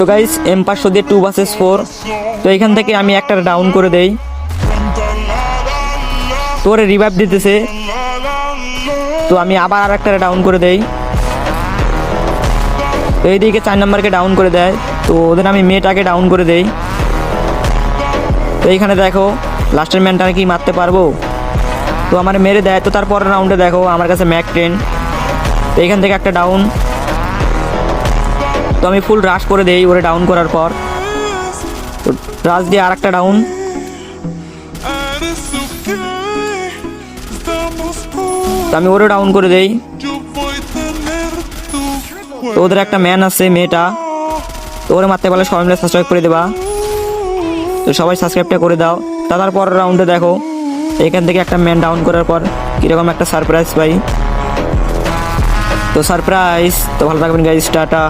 তো guys M500 দিয়ে 2 vs 4। তো এখান থেকে আমি একটা ডাউন করে দেই, তোরে রিভাইভ দিতেছে, তো আমি আবার আর একটা ডাউন করে দেই। তো এইদিকে 4 নম্বরকে ডাউন করে দেয়, তো ওদের আমি মেয়েটাকে ডাউন করে দেই। তো এইখানে দেখো লাস্টের ম্যানটা কি মারতে পারবো, তো আমার মেরে দেয়। তো তারপরের রাউন্ডে দেখো আমার কাছে ম্যাক 10, তো এইখান থেকে একটা ডাউন। তো আমি ফুল রাশ করে দেই ওরে ডাউন করার পর, তো রাশ দিয়ে আর একটা ডাউন। তো আমি ওরে ডাউন করে দেই। তো ওদের একটা ম্যান আছে মেয়েটা, তো ওরে মারতে পারলে সবাই মিলে সাবস্ক্রাইব করে দেবা। তো সবাই সাবস্ক্রাইবটা করে দাও। তারপর রাউন্ডে দেখো এখান থেকে একটা ম্যান ডাউন করার পর কীরকম একটা সারপ্রাইজ পাই। তো সারপ্রাইজ। তো ভালো থাকবেন গাইস, টাটা।